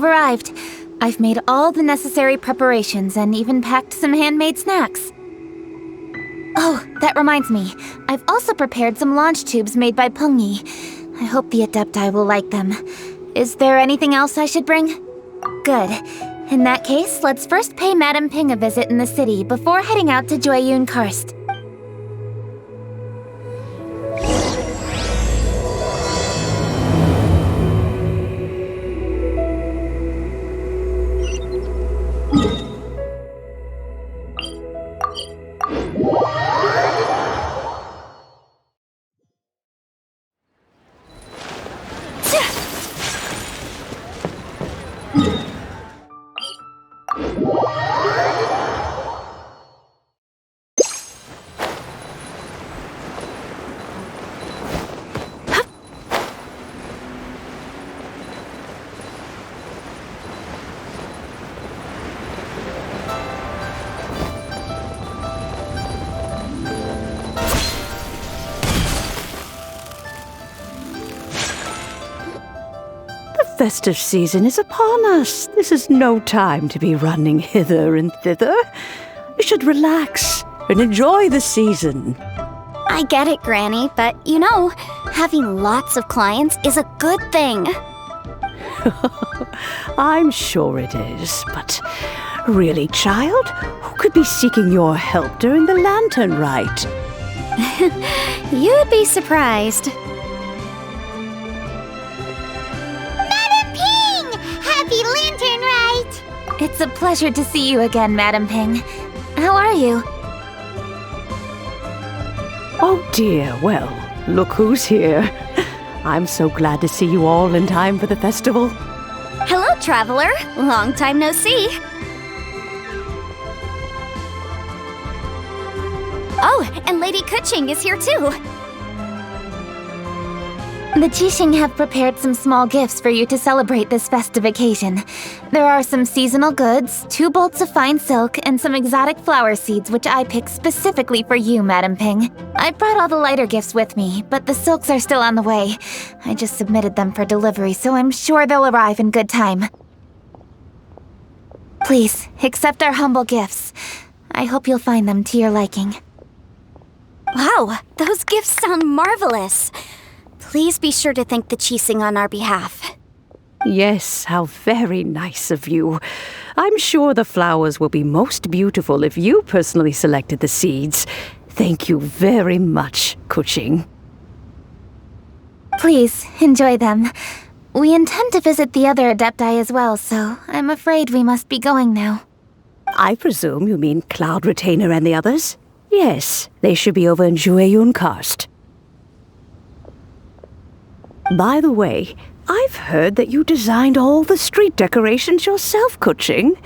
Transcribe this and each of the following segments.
you've arrived. I've made all the necessary preparations and even packed some handmade snacks. Oh, that reminds me. I've also prepared some launch tubes made by Pungi. I hope the Adepti will like them. Is there anything else I should bring? Good. In that case, let's first pay Madame Ping a visit in the city before heading out to Jueyun Karst. The festive season is upon us. This is no time to be running hither and thither. You should relax and enjoy the season. I get it, Granny, but you know, having lots of clients is a good thing. I'm sure it is, but really, child, who could be seeking your help during the lantern rite? You'd be surprised. Happy Lantern Rite! It's a pleasure to see you again, Madame Ping. How are you? Oh dear, well, look who's here. I'm so glad to see you all in time for the festival. Hello, traveler. Long time no see. Oh, and Lady Kuching is here too. The Qixing have prepared some small gifts for you to celebrate this festive occasion. There are some seasonal goods, 2 bolts of fine silk, and some exotic flower seeds which I picked specifically for you, Madame Ping. I brought all the lighter gifts with me, but the silks are still on the way. I just submitted them for delivery, so I'm sure they'll arrive in good time. Please, accept our humble gifts. I hope you'll find them to your liking. Wow, those gifts sound marvelous. Please be sure to thank the Qixing on our behalf. Yes, how very nice of you. I'm sure the flowers will be most beautiful if you personally selected the seeds. Thank you very much, Kuching. Please, enjoy them. We intend to visit the other Adepti as well, so I'm afraid we must be going now. I presume you mean Cloud Retainer and the others? Yes, they should be over in Jueyun Karst. By the way, I've heard that you designed all the street decorations yourself, Kuching.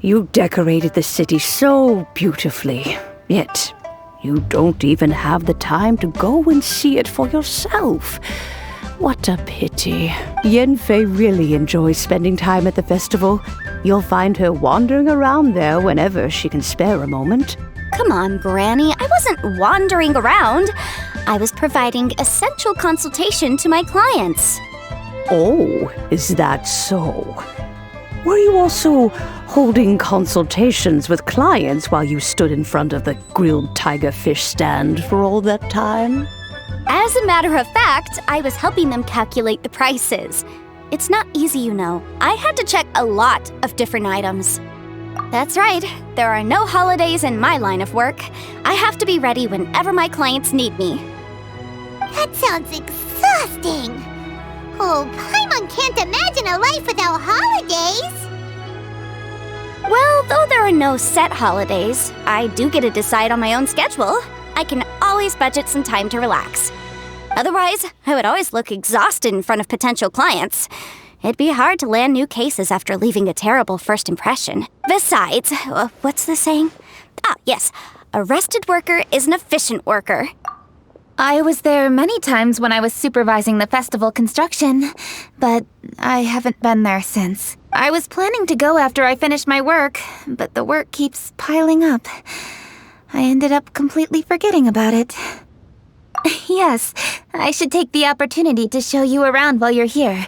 You decorated the city so beautifully, yet you don't even have the time to go and see it for yourself. What a pity. Yanfei really enjoys spending time at the festival. You'll find her wandering around there whenever she can spare a moment. Come on, Granny. I wasn't wandering around. I was providing essential consultation to my clients. Oh, is that so? Were you also holding consultations with clients while you stood in front of the grilled tiger fish stand for all that time? As a matter of fact, I was helping them calculate the prices. It's not easy, you know. I had to check a lot of different items. That's right. There are no holidays in my line of work. I have to be ready whenever my clients need me. That sounds exhausting. Oh, Paimon can't imagine a life without holidays. Well, though there are no set holidays, I do get to decide on my own schedule. I can always budget some time to relax. Otherwise, I would always look exhausted in front of potential clients. It'd be hard to land new cases after leaving a terrible first impression. Besides, what's the saying? Ah, yes, a rested worker is an efficient worker. I was there many times when I was supervising the festival construction, but I haven't been there since. I was planning to go after I finished my work, but the work keeps piling up. I ended up completely forgetting about it. Yes, I should take the opportunity to show you around while you're here.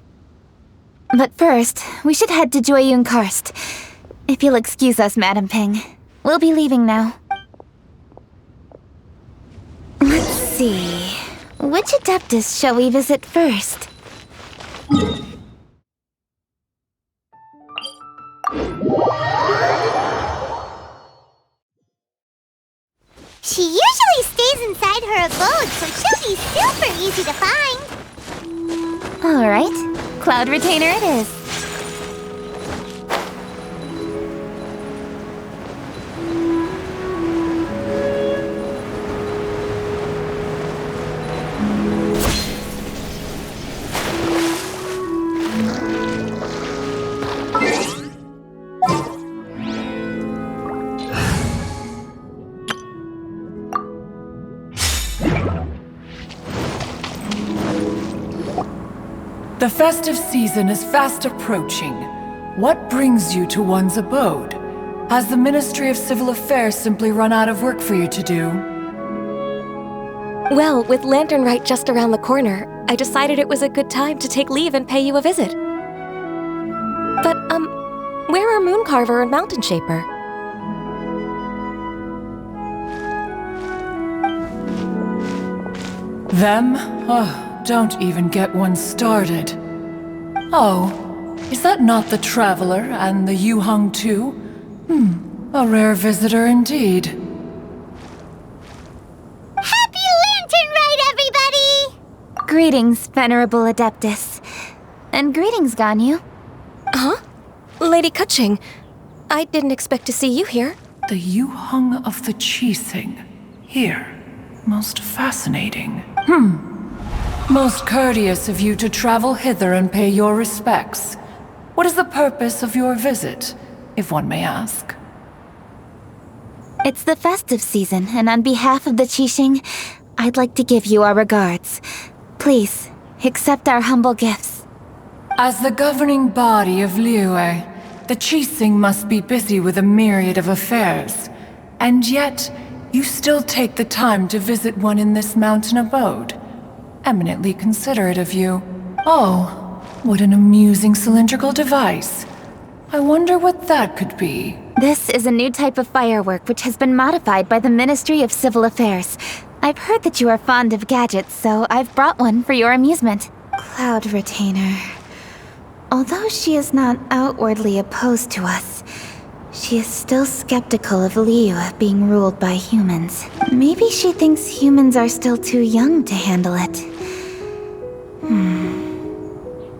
But first, we should head to Joyun Karst. If you'll excuse us, Madam Ping. We'll be leaving now. Let's see... which Adeptus shall we visit first? She usually stays inside her abode, so she'll be super easy to find. Alright, Cloud Retainer it is. The festive season is fast approaching. What brings you to one's abode? Has the Ministry of Civil Affairs simply run out of work for you to do? Well, with Lantern Rite just around the corner, I decided it was a good time to take leave and pay you a visit. But, where are Mooncarver and Mountain Shaper? Them? Oh, don't even get one started. Oh, is that not the Traveler and the Yuhang too? A rare visitor indeed. Happy Lantern Rite, everybody! Greetings, Venerable Adeptus. And greetings, Ganyu. Huh? Lady Kutching, I didn't expect to see you here. The Yuhang of the Qixing. Here. Most fascinating. Most courteous of you to travel hither and pay your respects. What is the purpose of your visit, if one may ask? It's the festive season, and on behalf of the Qixing, I'd like to give you our regards. Please, accept our humble gifts. As the governing body of Liyue, the Qixing must be busy with a myriad of affairs. And yet, you still take the time to visit one in this mountain abode. Eminently considerate of you. Oh, what an amusing cylindrical device. I wonder what that could be. This is a new type of firework which has been modified by the Ministry of Civil Affairs. I've heard that you are fond of gadgets, so I've brought one for your amusement. Cloud Retainer. Although she is not outwardly opposed to us, she is still skeptical of Liyue being ruled by humans. Maybe she thinks humans are still too young to handle it.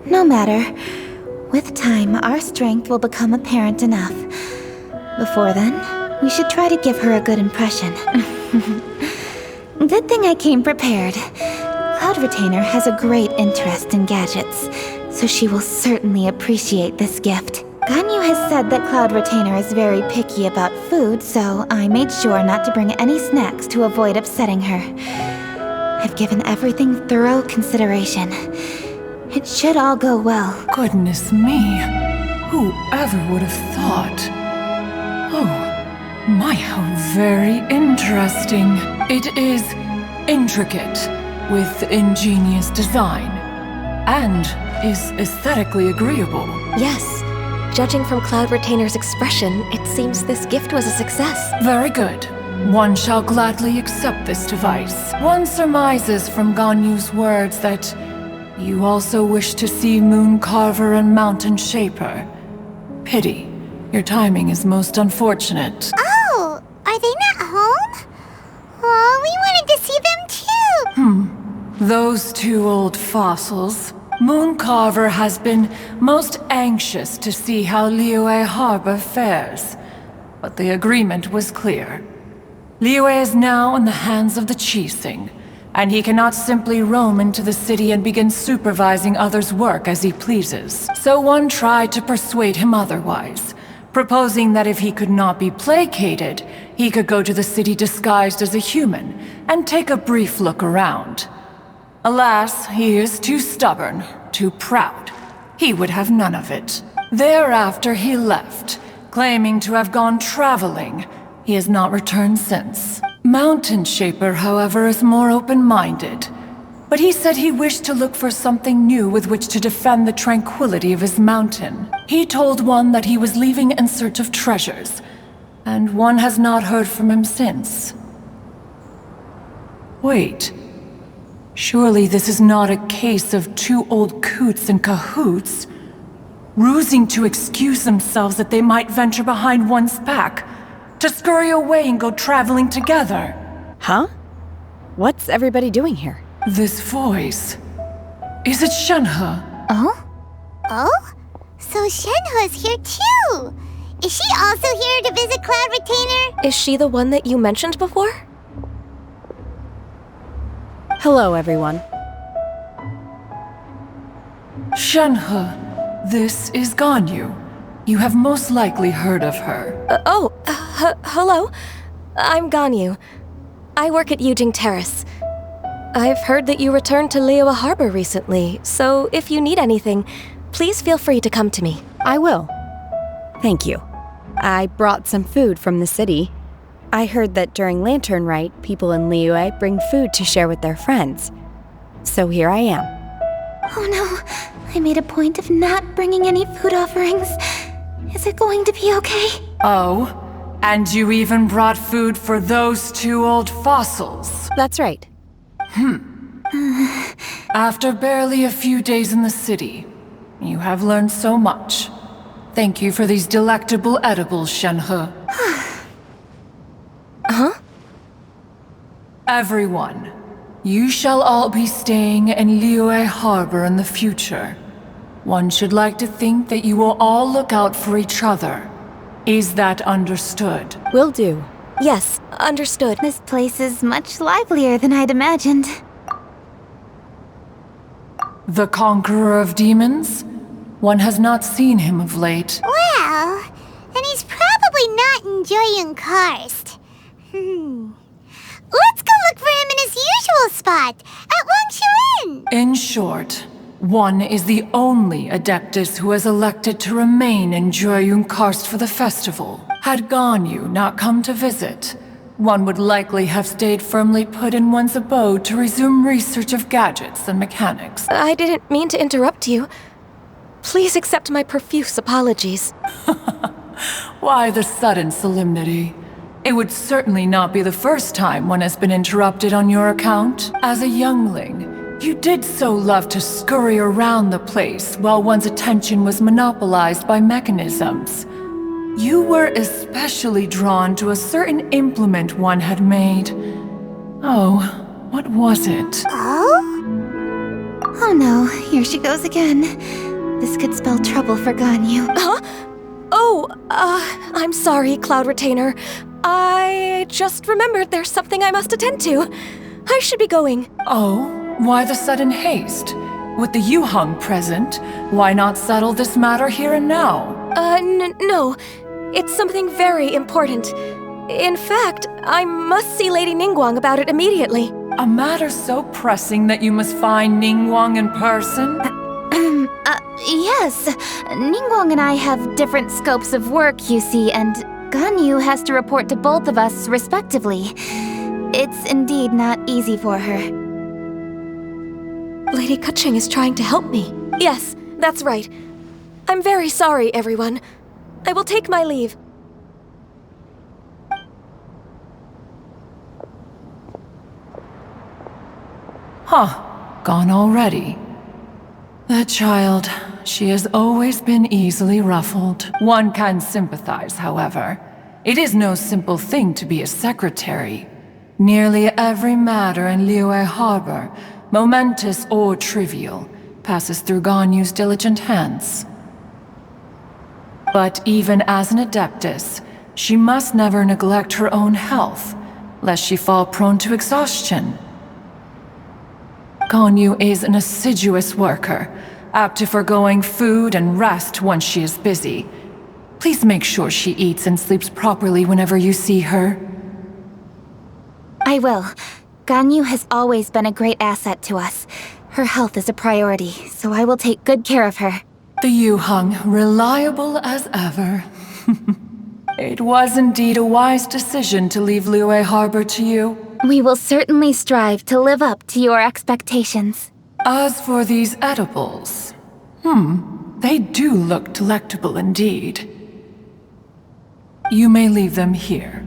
No matter. With time, our strength will become apparent enough. Before then, we should try to give her a good impression. Good thing I came prepared. Cloud Retainer has a great interest in gadgets, so she will certainly appreciate this gift. Ganyu has said that Cloud Retainer is very picky about food, so I made sure not to bring any snacks to avoid upsetting her. I've given everything thorough consideration. It should all go well. Goodness me. Whoever would have thought? Oh, my, how very interesting. It is intricate, with ingenious design, and is aesthetically agreeable. Yes. Judging from Cloud Retainer's expression, it seems this gift was a success. Very good. One shall gladly accept this device. One surmises from Ganyu's words that you also wish to see Mooncarver and Mountain Shaper. Pity. Your timing is most unfortunate. Oh, are they not home? Oh, we wanted to see them too! Those two old fossils. Mooncarver has been most anxious to see how Liyue Harbor fares. But the agreement was clear. Liyue is now in the hands of the Qixing, and he cannot simply roam into the city and begin supervising others' work as he pleases. So one tried to persuade him otherwise, proposing that if he could not be placated, he could go to the city disguised as a human and take a brief look around. Alas, he is too stubborn, too proud. He would have none of it. Thereafter he left, claiming to have gone traveling. He has not returned since. Mountain Shaper, however, is more open-minded. but he said he wished to look for something new with which to defend the tranquility of his mountain. He told one that he was leaving in search of treasures, and one has not heard from him since. Wait. Surely this is not a case of two old coots in cahoots, rusing to excuse themselves that they might venture behind one's back, to scurry away and go traveling together. Huh? What's everybody doing here? This voice... Is it Shenhe? Oh? Oh? So Shenhe's here too! Is she also here to visit Cloud Retainer? Is she the one that you mentioned before? Hello, everyone. Shenhe, this is Ganyu. You have most likely heard of her. Hello. I'm Ganyu. I work at Yujing Terrace. I've heard that you returned to Liyue Harbor recently, so if you need anything, please feel free to come to me. I will. Thank you. I brought some food from the city. I heard that during Lantern Rite, people in Liyue bring food to share with their friends. So here I am. Oh no, I made a point of not bringing any food offerings. Is it going to be okay? Oh, and you even brought food for those two old fossils. That's right. After barely a few days in the city, you have learned so much. Thank you for these delectable edibles, Shenhe. Huh? Everyone, you shall all be staying in Liyue Harbor in the future. One should like to think that you will all look out for each other. Is that understood? Will do. Yes, understood. This place is much livelier than I'd imagined. The Conqueror of Demons? One has not seen him of late. Well, then he's probably not enjoying Karst. Let's go look for him in his usual spot, at Wangshuin! In short, one is the only Adeptus who has elected to remain in Joyun Karst for the festival. Had Ganyu not come to visit, one would likely have stayed firmly put in one's abode to resume research of gadgets and mechanics. I didn't mean to interrupt you. Please accept my profuse apologies. Why the sudden solemnity? It would certainly not be the first time one has been interrupted on your account. As a youngling, you did so love to scurry around the place while one's attention was monopolized by mechanisms. You were especially drawn to a certain implement one had made. Oh, what was it? Oh? Oh no, here she goes again. This could spell trouble for Ganyu. Huh? Oh, I'm sorry, Cloud Retainer. I just remembered there's something I must attend to. I should be going. Oh, why the sudden haste? With the Yuheng present, why not settle this matter here and now? No. It's something very important. In fact, I must see Lady Ningguang about it immediately. A matter so pressing that you must find Ningguang in person? Yes. Ningguang and I have different scopes of work, you see, and Ganyu has to report to both of us, respectively. It's indeed not easy for her. Lady Keqing is trying to help me. Yes, that's right. I'm very sorry, everyone. I will take my leave. Huh, gone already. That child, she has always been easily ruffled. One can sympathize, however. It is no simple thing to be a secretary. Nearly every matter in Liyue Harbor, momentous or trivial, passes through Ganyu's diligent hands. But even as an Adeptus, she must never neglect her own health, lest she fall prone to exhaustion. Ganyu is an assiduous worker, apt to foregoing food and rest once she is busy. Please make sure she eats and sleeps properly whenever you see her. I will. Ganyu has always been a great asset to us. Her health is a priority, so I will take good care of her. The Yuheng, reliable as ever. It was indeed a wise decision to leave Liyue Harbor to you. We will certainly strive to live up to your expectations. As for these edibles, they do look delectable indeed. You may leave them here.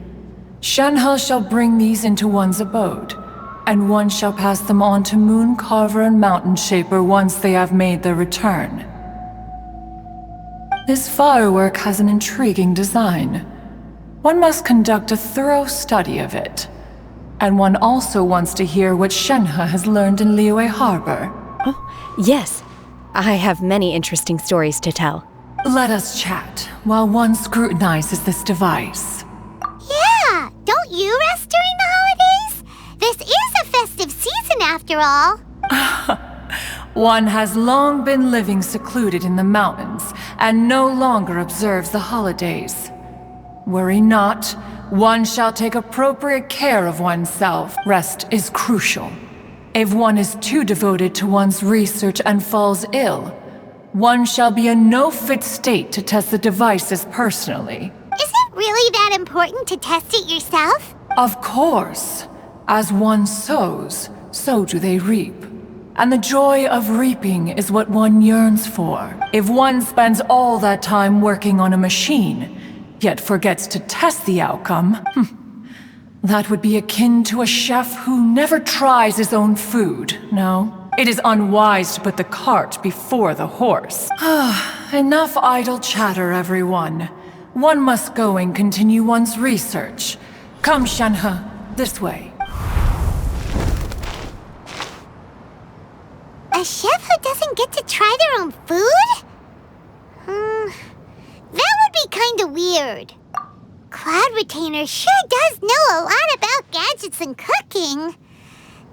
Shenhe shall bring these into one's abode, and one shall pass them on to Moon Carver and Mountain Shaper once they have made their return. This firework has an intriguing design. One must conduct a thorough study of it. And one also wants to hear what Shenhe has learned in Liyue Harbor. Oh, yes. I have many interesting stories to tell. Let us chat while one scrutinizes this device. Yeah, don't you rest during the holidays? This is a festive season after all. One has long been living secluded in the mountains and no longer observes the holidays. Worry not, one shall take appropriate care of oneself. Rest is crucial. If one is too devoted to one's research and falls ill, one shall be in no fit state to test the devices personally. Is it really that important to test it yourself? Of course. As one sows, so do they reap. And the joy of reaping is what one yearns for. If one spends all that time working on a machine, yet forgets to test the outcome, that would be akin to a chef who never tries his own food, no? It is unwise to put the cart before the horse. Enough idle chatter, everyone. One must go and continue one's research. Come, Shenhe, this way. A chef who doesn't get to try their own food? That would be kinda weird. Cloud Retainer sure does know a lot about gadgets and cooking.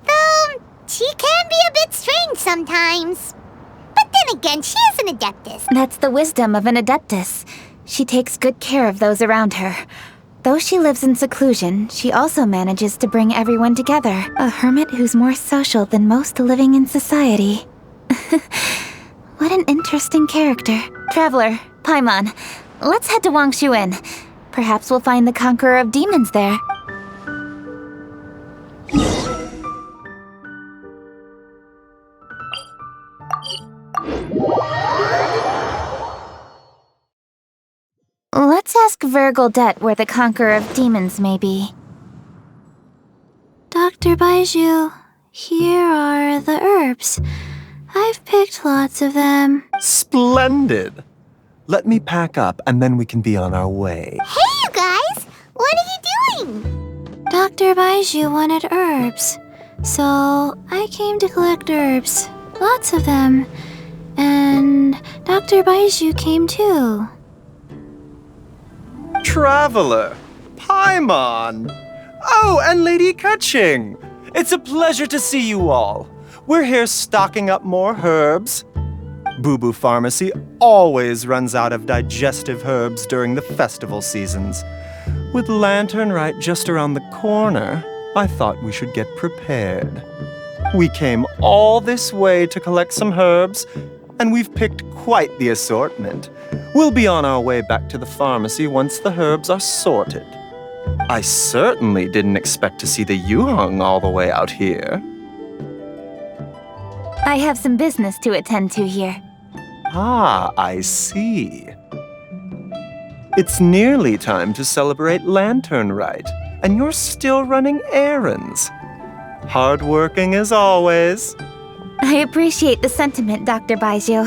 Though, she can be a bit strange sometimes. But then again, she is an Adeptus. That's the wisdom of an Adeptus. She takes good care of those around her. Though she lives in seclusion, she also manages to bring everyone together. A hermit who's more social than most living in society. What an interesting character. Traveler, Paimon, let's head to Wangshuin. Perhaps we'll find the Conqueror of Demons there. Let's ask Vergoldet where the Conqueror of Demons may be. Dr. Baiju, here are the herbs. I've picked lots of them. Splendid! Let me pack up and then we can be on our way. Hey, you guys! What are you doing? Dr. Baiju wanted herbs, so I came to collect herbs. Lots of them. And Dr. Baiju came too. Traveler! Paimon! Oh, and Lady Kaching! It's a pleasure to see you all. We're here stocking up more herbs. Boo Boo Pharmacy always runs out of digestive herbs during the festival seasons. With Lantern Rite just around the corner, I thought we should get prepared. We came all this way to collect some herbs, and we've picked quite the assortment. We'll be on our way back to the pharmacy once the herbs are sorted. I certainly didn't expect to see the Yuheng all the way out here. I have some business to attend to here. Ah, I see. It's nearly time to celebrate Lantern Rite, and you're still running errands. Hardworking as always. I appreciate the sentiment, Dr. Baiju.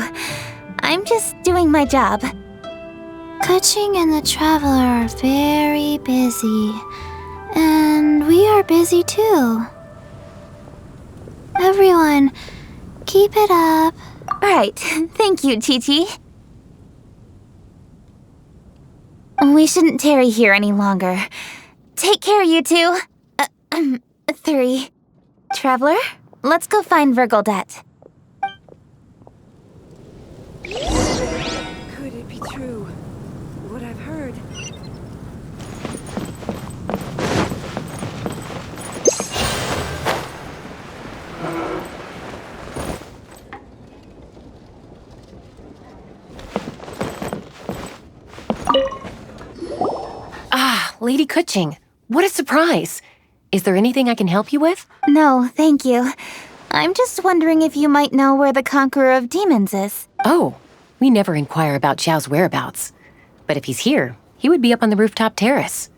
I'm just doing my job. Kaching and the Traveler are very busy. And we are busy too. Everyone, keep it up. Right. Thank you, Chi-Chi. We shouldn't tarry here any longer. Take care, you two. 3. Traveler, let's go find Vergoldet. Could it be true? What I've heard? Ah, Lady Kuching, what a surprise. Is there anything I can help you with? No, thank you. I'm just wondering if you might know where the Conqueror of Demons is. Oh, we never inquire about Xiao's whereabouts. But if he's here, he would be up on the rooftop terrace.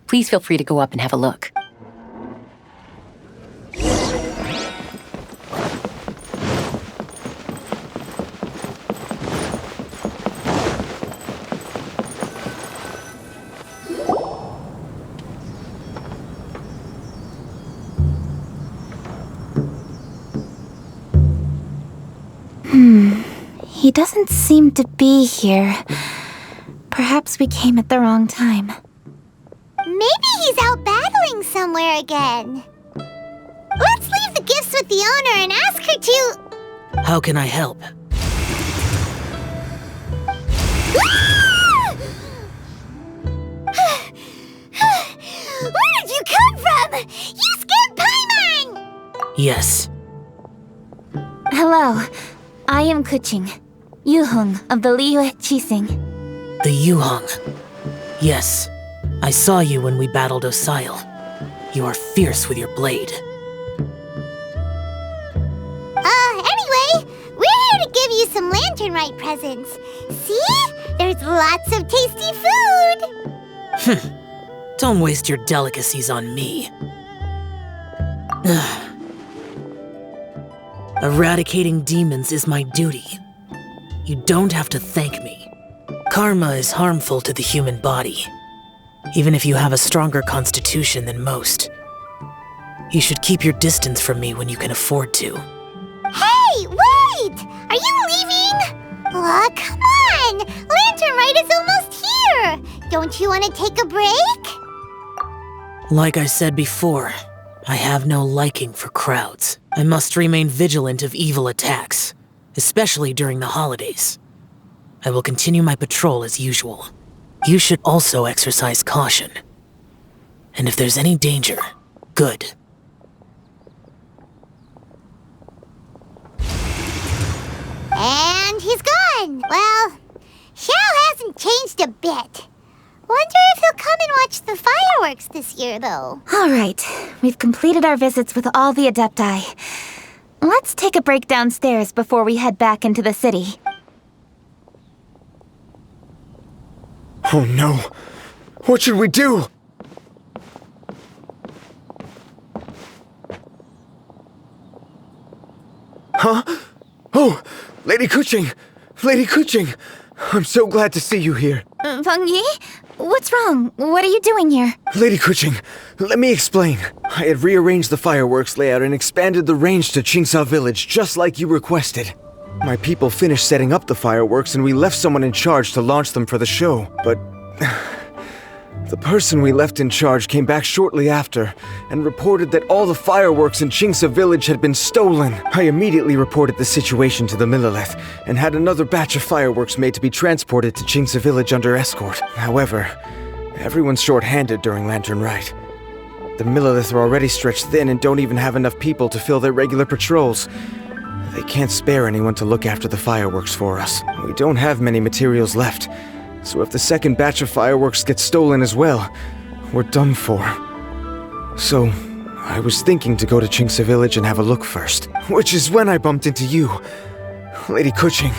Please feel free to go up and have a look. He doesn't seem to be here. Perhaps we came at the wrong time. Maybe he's out battling somewhere again. Let's leave the gifts with the owner and ask her to... How can I help? Where did you come from? You scared Paimon! Yes. Hello, I am Kuching, Yuhung of the UWQHD. The Yuhung. Yes. I saw you when we battled Osile. You are fierce with your blade. Anyway, we're here to give you some Lantern Rite presents. See? There's lots of tasty food! Don't waste your delicacies on me. Eradicating demons is my duty. You don't have to thank me. Karma is harmful to the human body, even if you have a stronger constitution than most. You should keep your distance from me when you can afford to. Hey, wait! Are you leaving? Oh, come on! Lantern Rite is almost here! Don't you want to take a break? Like I said before, I have no liking for crowds. I must remain vigilant of evil attacks, especially during the holidays. I will continue my patrol as usual. You should also exercise caution. And if there's any danger, good. And he's gone! Well, Xiao hasn't changed a bit. Wonder if he'll come and watch the fireworks this year, though. All right, we've completed our visits with all the Adepti. Let's take a break downstairs before we head back into the city. Oh no! What should we do? Huh? Oh! Lady Kuching! Lady Kuching! I'm so glad to see you here. Feng Yi? What's wrong? What are you doing here? Lady Kuching, let me explain. I had rearranged the fireworks layout and expanded the range to Qingsa Village just like you requested. My people finished setting up the fireworks and we left someone in charge to launch them for the show, but... the person we left in charge came back shortly after and reported that all the fireworks in Qingsa Village had been stolen. I immediately reported the situation to the Millelith and had another batch of fireworks made to be transported to Qingsa Village under escort. However, everyone's short-handed during Lantern Rite. The Millelith are already stretched thin and don't even have enough people to fill their regular patrols. They can't spare anyone to look after the fireworks for us. We don't have many materials left. So if the second batch of fireworks gets stolen as well, we're done for. So, I was thinking to go to Qingsa Village and have a look first. Which is when I bumped into you. Lady Kuching,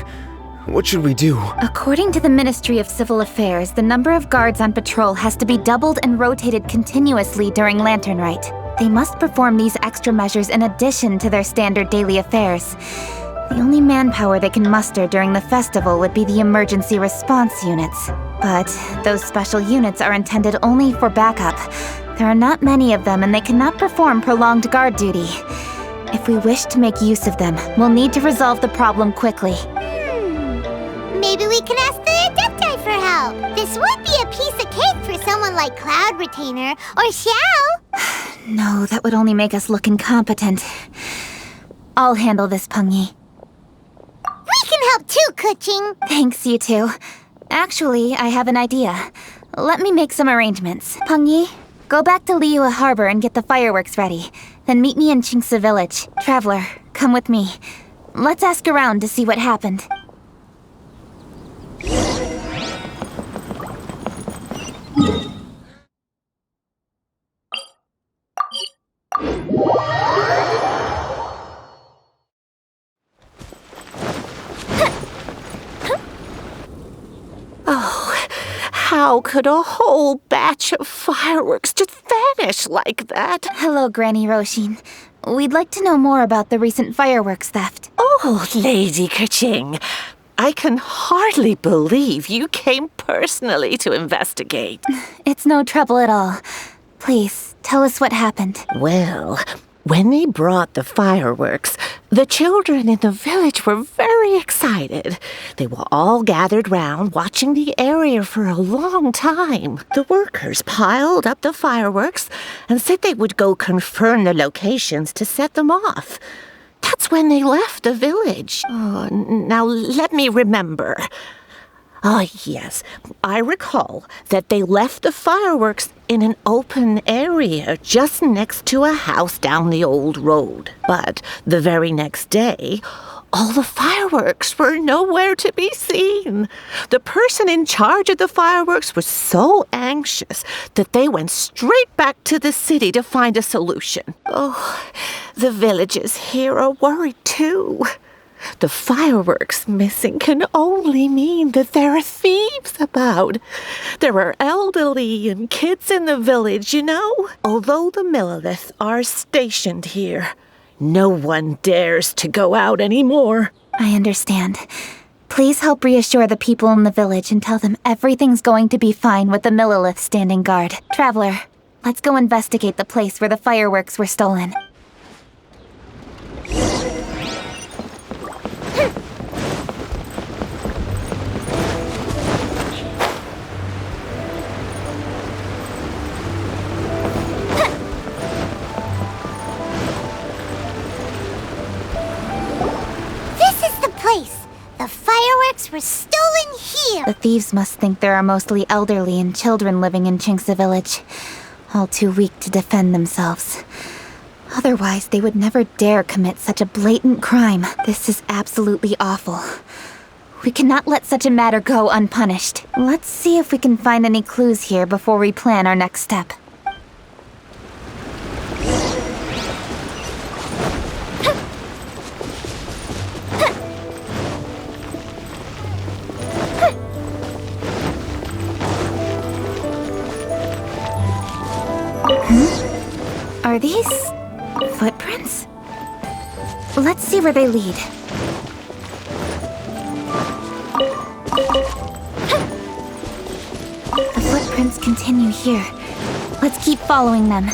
what should we do? According to the Ministry of Civil Affairs, the number of guards on patrol has to be doubled and rotated continuously during Lantern Rite. They must perform these extra measures in addition to their standard daily affairs. The only manpower they can muster during the festival would be the emergency response units. But those special units are intended only for backup. There are not many of them and they cannot perform prolonged guard duty. If we wish to make use of them, we'll need to resolve the problem quickly. Maybe we can ask the Adepti for help. This would be a piece of cake for someone like Cloud Retainer or Xiao. No, that would only make us look incompetent. I'll handle this, Peng Yi. We can help too, Kuching. Thanks, you two. Actually, I have an idea. Let me make some arrangements. Peng Yi, go back to Liyue Harbor and get the fireworks ready. Then meet me in Qingsa Village. Traveler, come with me. Let's ask around to see what happened. How could a whole batch of fireworks just vanish like that? Hello, Granny Roshin. We'd like to know more about the recent fireworks theft. Oh, Lady Kaching, I can hardly believe you came personally to investigate. It's no trouble at all. Please, tell us what happened. Well, when they brought the fireworks, the children in the village were very excited. They were all gathered round, watching the area for a long time. The workers piled up the fireworks and said they would go confirm the locations to set them off. That's when they left the village. Oh, now let me remember. Ah, yes, I recall that they left the fireworks in an open area just next to a house down the old road. But the very next day, all the fireworks were nowhere to be seen. The person in charge of the fireworks was so anxious that they went straight back to the city to find a solution. Oh, the villagers here are worried too. The fireworks missing can only mean that there are thieves about. There are elderly and kids in the village, you know. Although the Milliliths are stationed here, no one dares to go out anymore. I understand. Please help reassure the people in the village and tell them everything's going to be fine with the Millilith standing guard. Traveler, let's go investigate the place where the fireworks were stolen. The fireworks were stolen here! The thieves must think there are mostly elderly and children living in Chingsa village, all too weak to defend themselves. Otherwise, they would never dare commit such a blatant crime. This is absolutely awful. We cannot let such a matter go unpunished. Let's see if we can find any clues here before we plan our next step. Are these footprints? Let's see where they lead. The footprints continue here. Let's keep following them.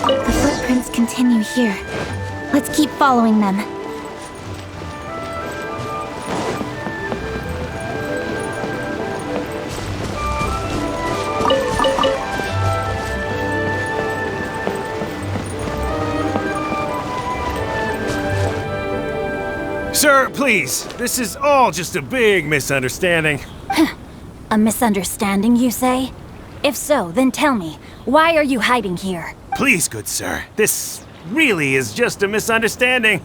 The footprints continue here. Let's keep following them. Sir, please. This is all just a big misunderstanding. A misunderstanding, you say? If so, then tell me, why are you hiding here? Please, good sir. This really is just a misunderstanding.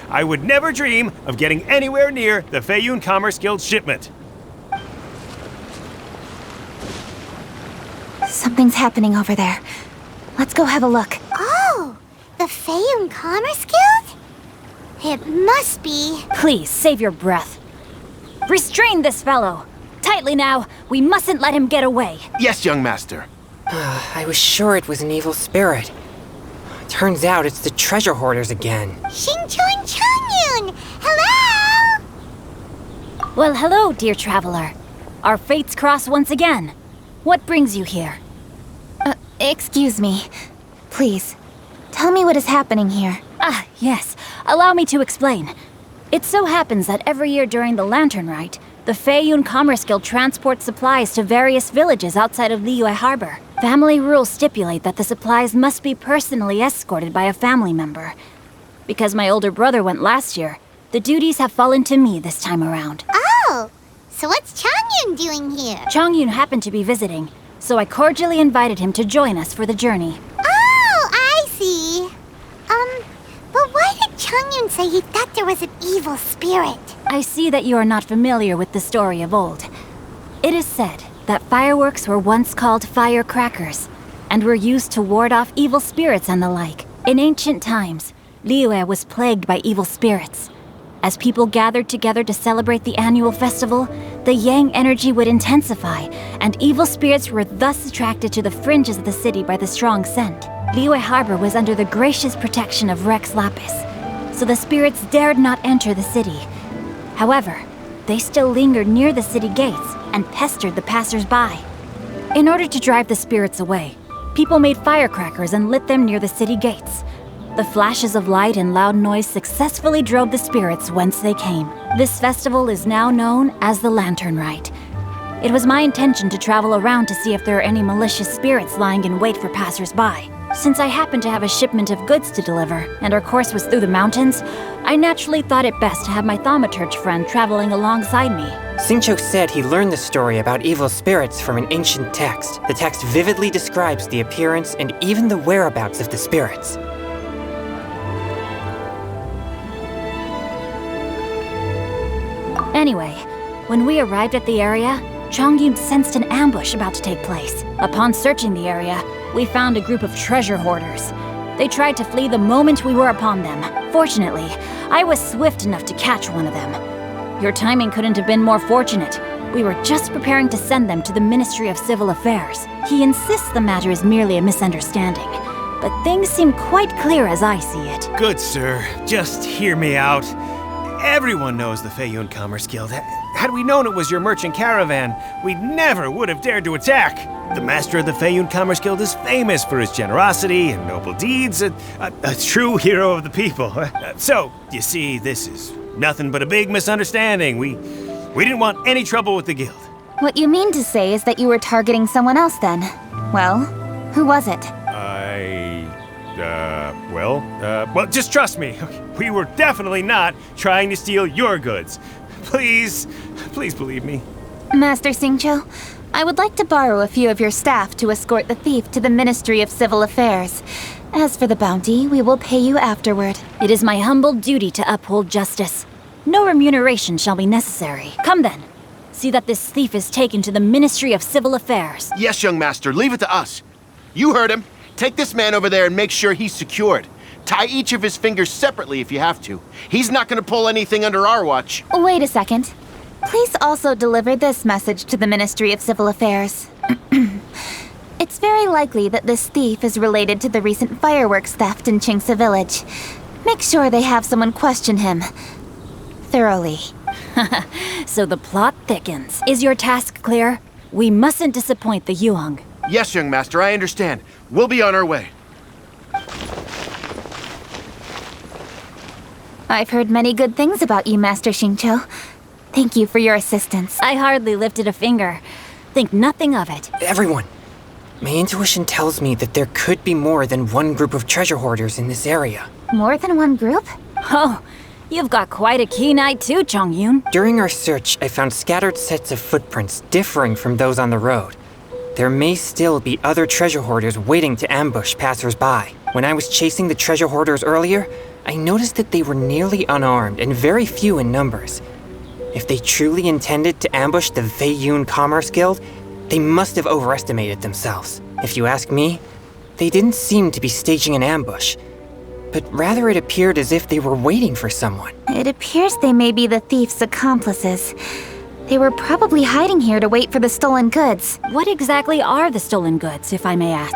I would never dream of getting anywhere near the Feiyun Commerce Guild shipment. Something's happening over there. Let's go have a look. Oh, the Feiyun Commerce Guild? It must be. Please, save your breath. Restrain this fellow! Tightly now, we mustn't let him get away. Yes, young master. I was sure it was an evil spirit. Turns out it's the treasure hoarders again. Xingchun Changyun! Hello! Well, hello, dear traveler. Our fates cross once again. What brings you here? Excuse me. Please, tell me what is happening here. Ah, yes. Allow me to explain. It so happens that every year during the Lantern Rite, the Feiyun Commerce Guild transports supplies to various villages outside of Liyue Harbor. Family rules stipulate that the supplies must be personally escorted by a family member. Because my older brother went last year, the duties have fallen to me this time around. Oh, so what's Changyun doing here? Changyun happened to be visiting, so I cordially invited him to join us for the journey. Oh, I see. But why did Changyun say he thought there was an evil spirit? I see that you are not familiar with the story of old. It is said that fireworks were once called firecrackers, and were used to ward off evil spirits and the like. In ancient times, Liyue was plagued by evil spirits. As people gathered together to celebrate the annual festival, the yang energy would intensify, and evil spirits were thus attracted to the fringes of the city by the strong scent. Liyue Harbor was under the gracious protection of Rex Lapis, so the spirits dared not enter the city. However, they still lingered near the city gates and pestered the passers-by. In order to drive the spirits away, people made firecrackers and lit them near the city gates. The flashes of light and loud noise successfully drove the spirits whence they came. This festival is now known as the Lantern Rite. It was my intention to travel around to see if there are any malicious spirits lying in wait for passers-by. Since I happened to have a shipment of goods to deliver, and our course was through the mountains, I naturally thought it best to have my thaumaturge friend traveling alongside me. Xingqiu said he learned the story about evil spirits from an ancient text. The text vividly describes the appearance and even the whereabouts of the spirits. Anyway, when we arrived at the area, Chongyun sensed an ambush about to take place. Upon searching the area, we found a group of treasure hoarders. They tried to flee the moment we were upon them. Fortunately, I was swift enough to catch one of them. Your timing couldn't have been more fortunate. We were just preparing to send them to the Ministry of Civil Affairs. He insists the matter is merely a misunderstanding, but things seem quite clear as I see it. Good sir, just hear me out. Everyone knows the Feiyun Commerce Guild. Had we known it was your merchant caravan, we never would have dared to attack. The master of the Feiyun Commerce Guild is famous for his generosity and noble deeds, a true hero of the people. So, you see, this is nothing but a big misunderstanding. We didn't want any trouble with the guild. What you mean to say is that you were targeting someone else then? Well, who was it? Well, just trust me. We were definitely not trying to steal your goods. Please believe me. Master Xingqiu, I would like to borrow a few of your staff to escort the thief to the Ministry of Civil Affairs. As for the bounty, we will pay you afterward. It is my humble duty to uphold justice. No remuneration shall be necessary. Come then. See that this thief is taken to the Ministry of Civil Affairs. Yes, young master, leave it to us. You heard him. Take this man over there and make sure he's secured. Tie each of his fingers separately if you have to. He's not gonna pull anything under our watch. Wait a second. Please also deliver this message to the Ministry of Civil Affairs. It's very likely that this thief is related to the recent fireworks theft in Chingsa Village. Make sure they have someone question him thoroughly. So the plot thickens. Is your task clear? We mustn't disappoint the Yuheng. Yes, young master, I understand. We'll be on our way. I've heard many good things about you, Master Xingqiu. Thank you for your assistance. I hardly lifted a finger. Think nothing of it. Everyone, my intuition tells me that there could be more than one group of treasure hoarders in this area. More than one group? Oh, you've got quite a keen eye too, Chongyun. During our search, I found scattered sets of footprints differing from those on the road. There may still be other treasure hoarders waiting to ambush passers-by. When I was chasing the treasure hoarders earlier, I noticed that they were nearly unarmed and very few in numbers. If they truly intended to ambush the Feiyun Commerce Guild, they must have overestimated themselves. If you ask me, they didn't seem to be staging an ambush, but rather it appeared as if they were waiting for someone. It appears they may be the thief's accomplices. They were probably hiding here to wait for the stolen goods. What exactly are the stolen goods, if I may ask?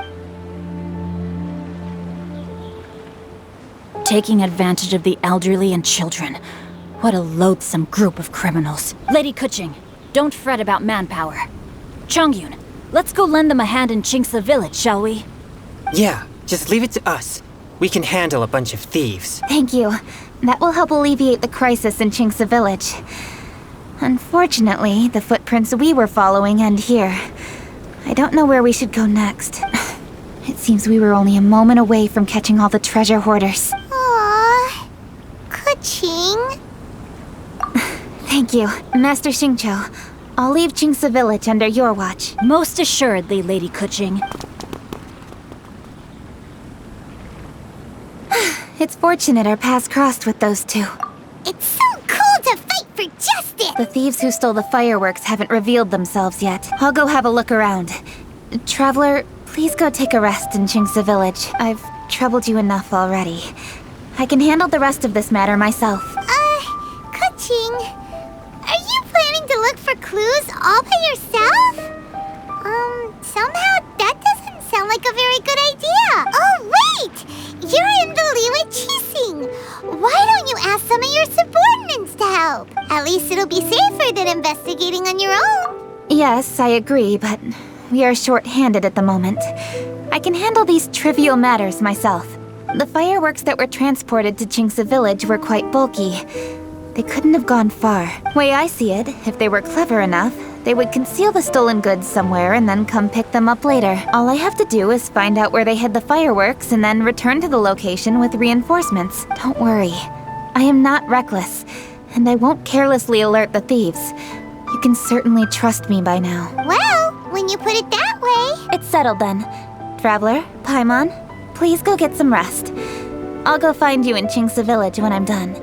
Taking advantage of the elderly and children. What a loathsome group of criminals. Lady Kuching, don't fret about manpower. Chongyun, let's go lend them a hand in Chingsa Village, shall we? Yeah, just leave it to us. We can handle a bunch of thieves. Thank you. That will help alleviate the crisis in Chingsa Village. Unfortunately, the footprints we were following end here. I don't know where we should go next. It seems we were only a moment away from catching all the treasure hoarders. Aww. Kuching. Thank you, Master Xingqiu. I'll leave Chingsa Village under your watch. Most assuredly, Lady Kuching. It's fortunate our paths crossed with those two. It's so cool to fight for justice! The thieves who stole the fireworks haven't revealed themselves yet. I'll go have a look around. Traveler, please go take a rest in Chingsa Village. I've troubled you enough already. I can handle the rest of this matter myself. Kuching, are you planning to look for clues all by yourself? Somehow that doesn't sound like a very good idea. Oh, wait! You're in the Liyue Qixing. Why don't you ask some of your subordinates to help? At least it'll be safer than investigating on your own. Yes, I agree, but we are short-handed at the moment. I can handle these trivial matters myself. The fireworks that were transported to Chingsa village were quite bulky. They couldn't have gone far. Way I see it, if they were clever enough, they would conceal the stolen goods somewhere and then come pick them up later. All I have to do is find out where they hid the fireworks and then return to the location with reinforcements. Don't worry. I am not reckless, and I won't carelessly alert the thieves. You can certainly trust me by now. Well, when you put it that way... It's settled then. Traveler, Paimon, please go get some rest. I'll go find you in Chingsa village when I'm done.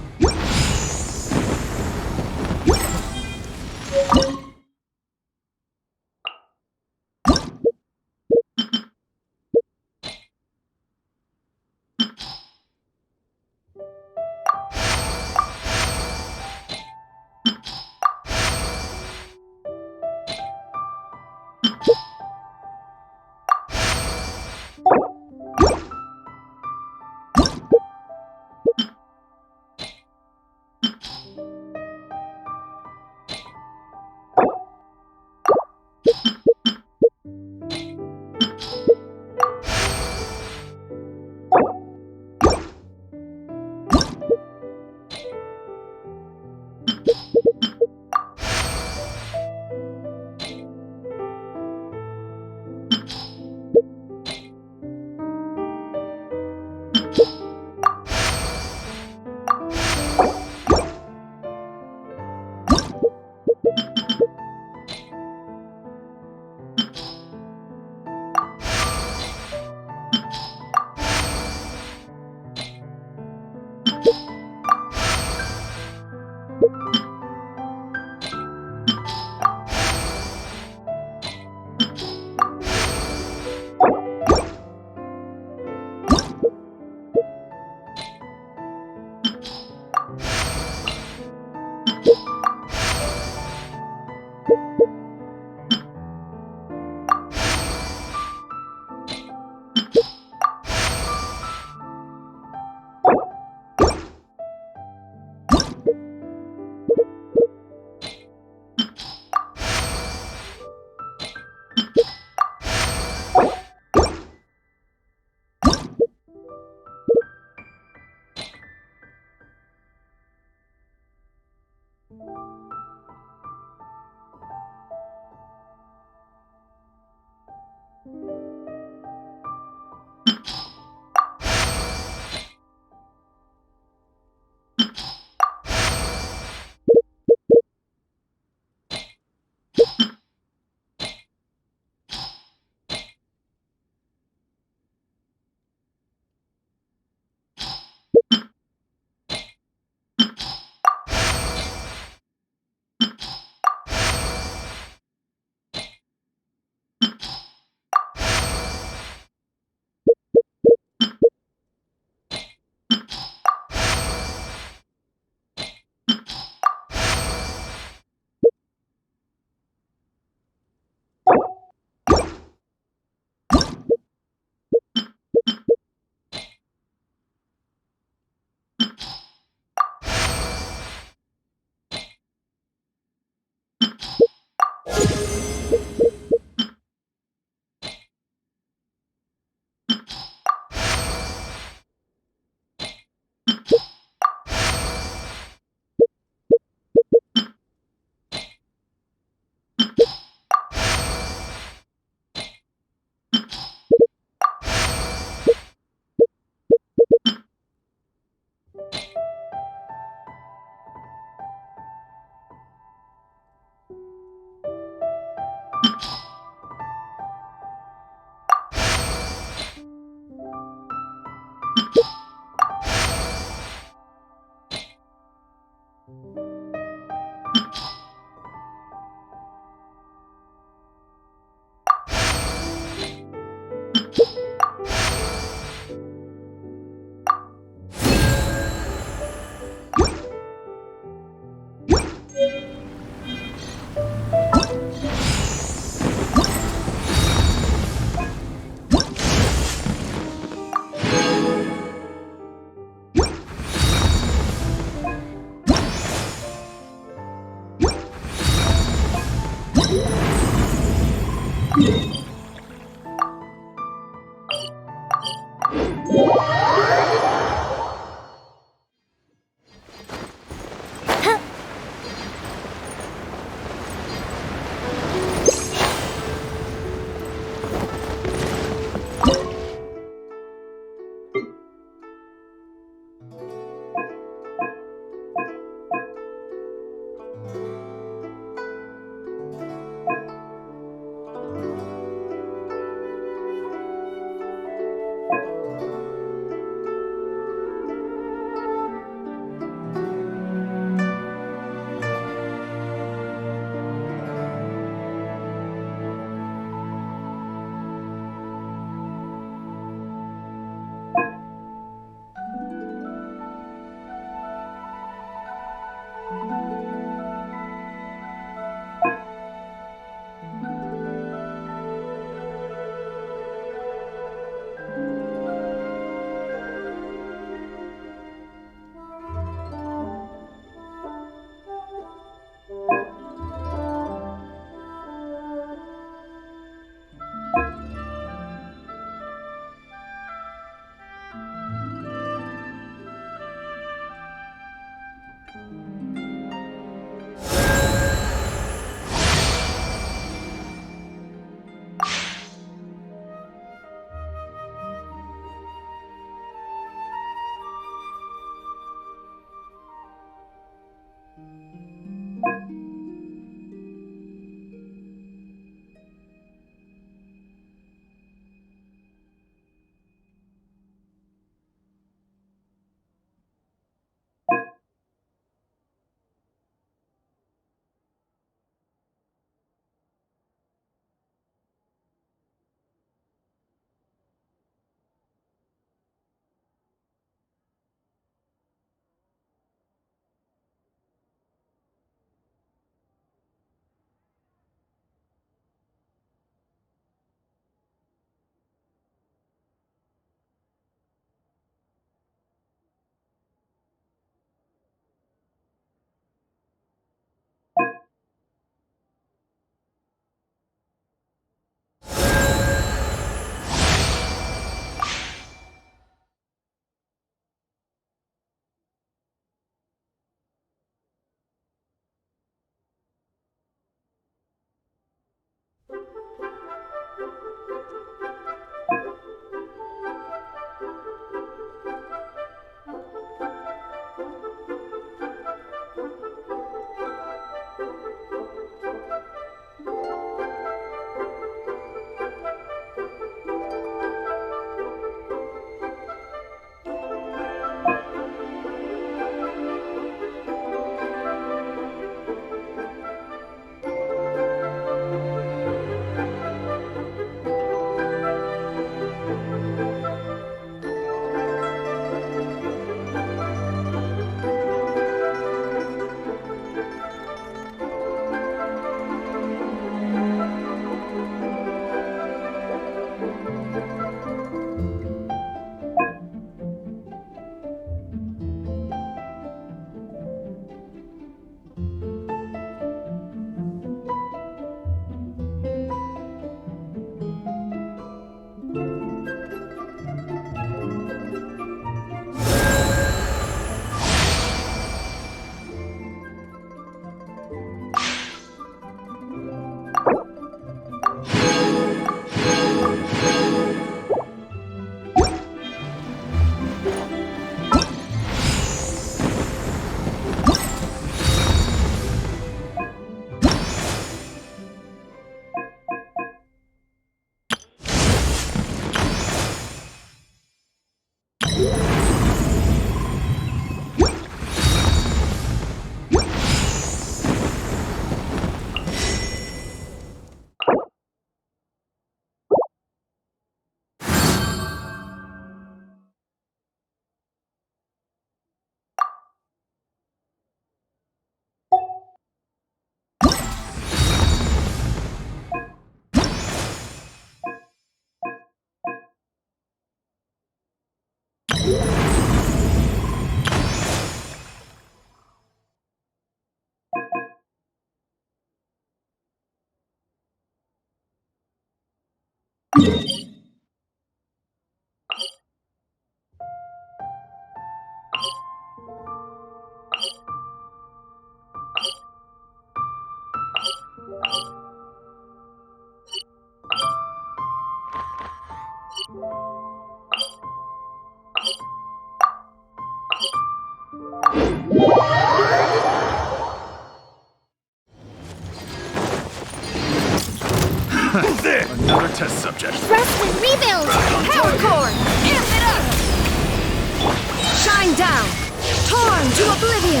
A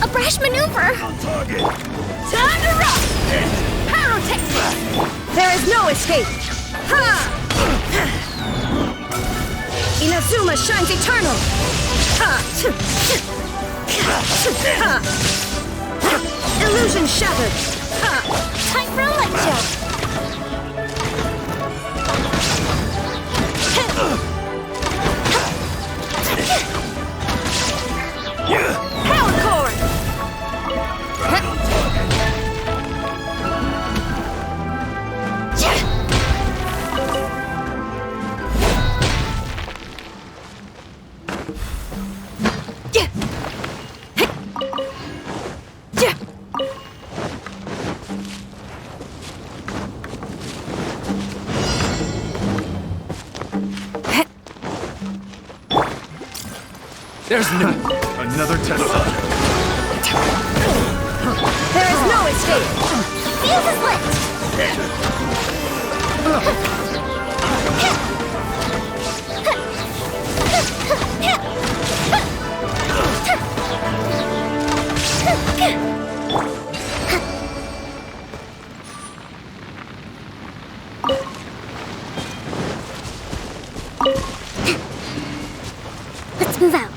brash maneuver! Time to rock! There is no escape! Ha! Inazuma shines eternal! Ha! Ha! Illusion shattered! Ha! Time for a light jump! Power cord! There's another test. There is no escape! Fuse is lit! Let's move out.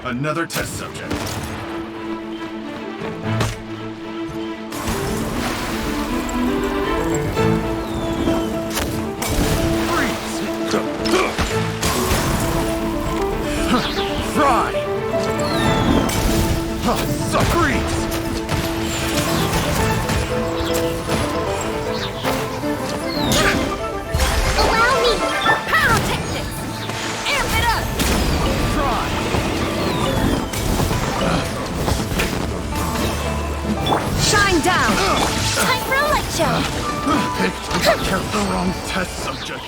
Another test subject. Fry! Freeze! Allow me! I'll take this! Amp it up! Try! Shine down! Time for a light show! Picked the wrong test subject.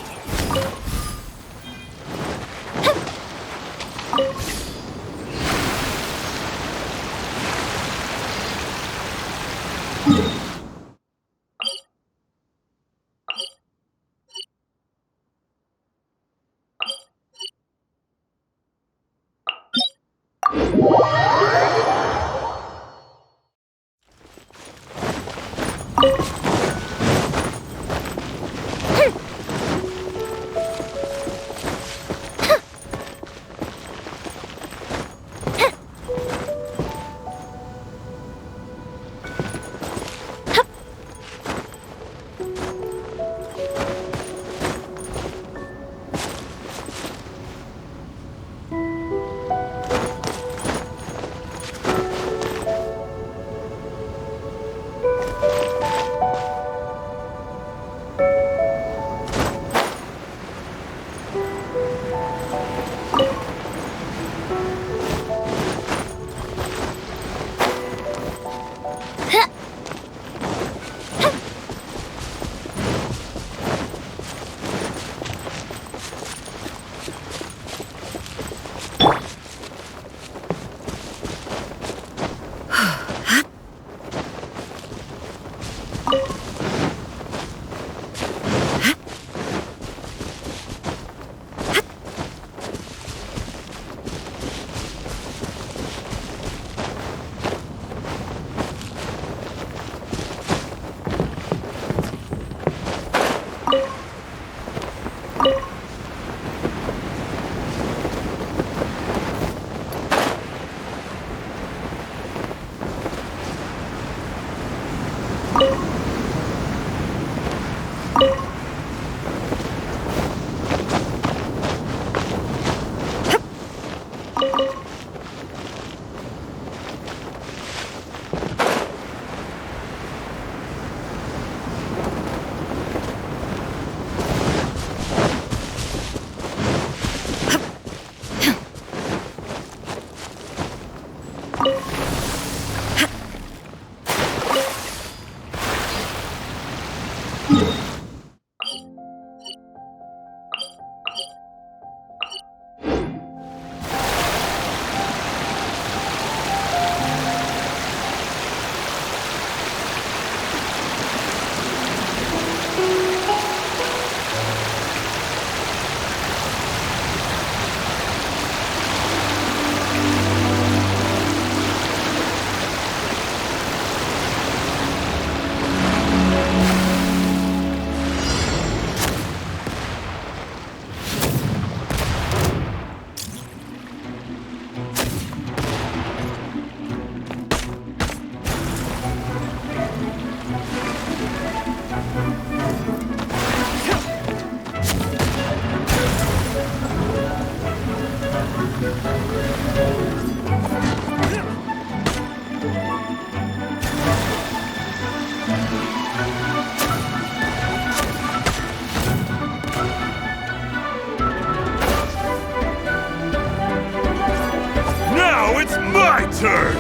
turn!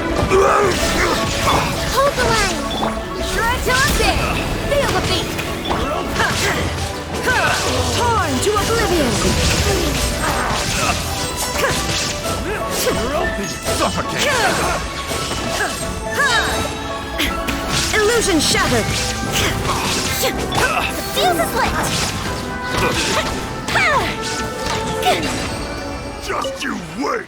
Hold the line! Shred till I'm dead! Feel the beat! Torn to oblivion! Suffocate! Illusion shattered! The fuse is lit! Just you wait!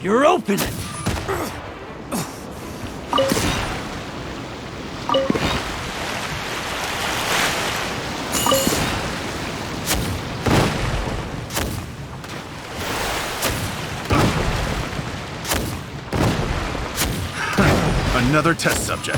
You're open! Another test subject.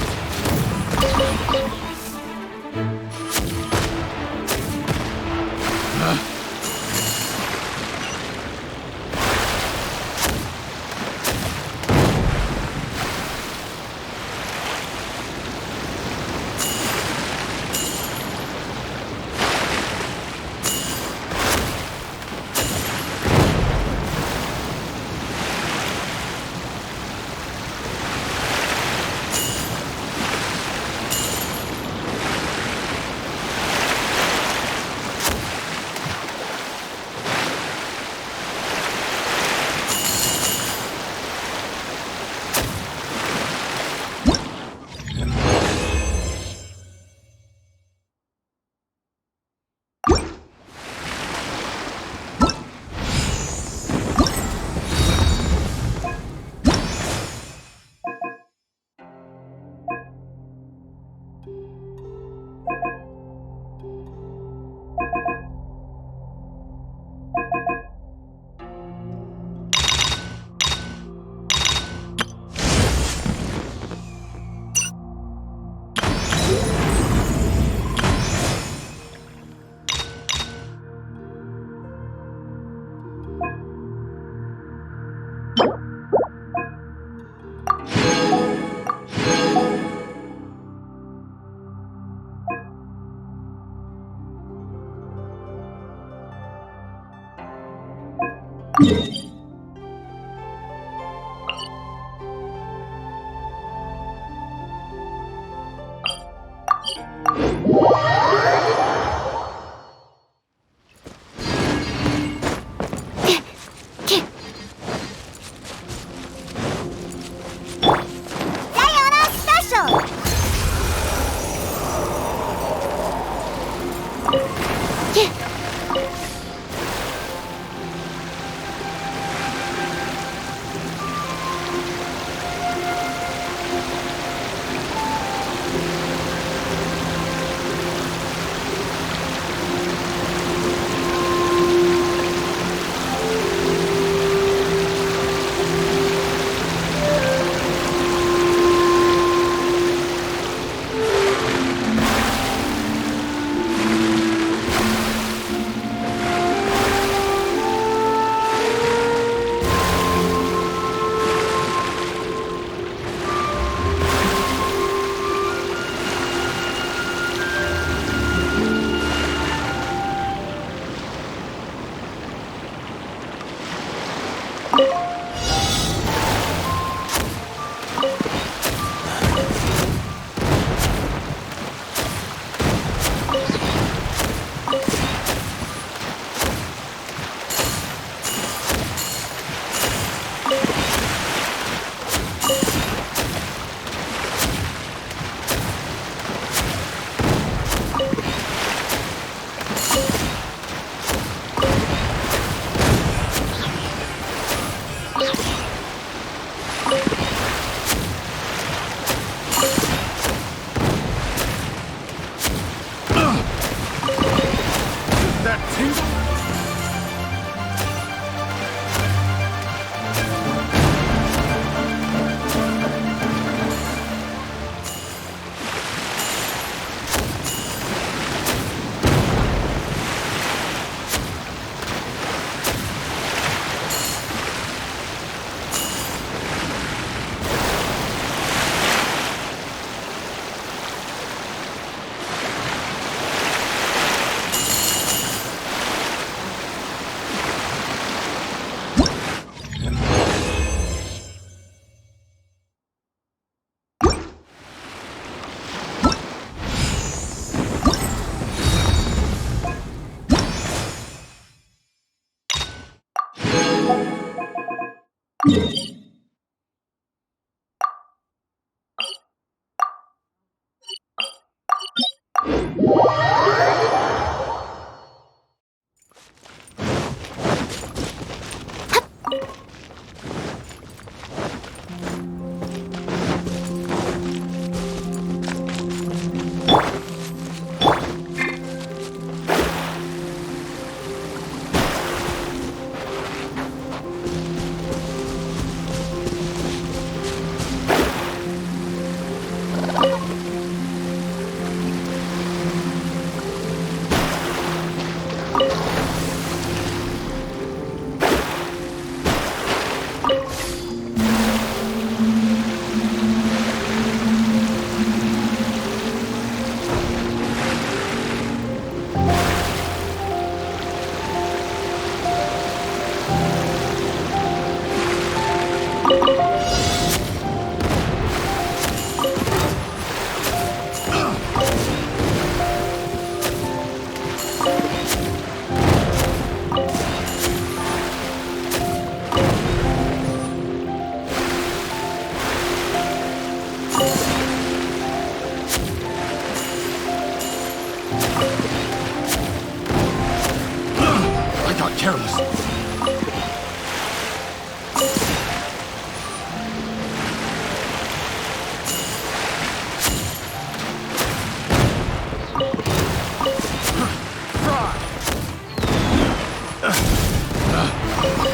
I got careless.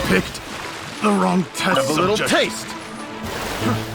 Picked the wrong test Have a little subject. taste.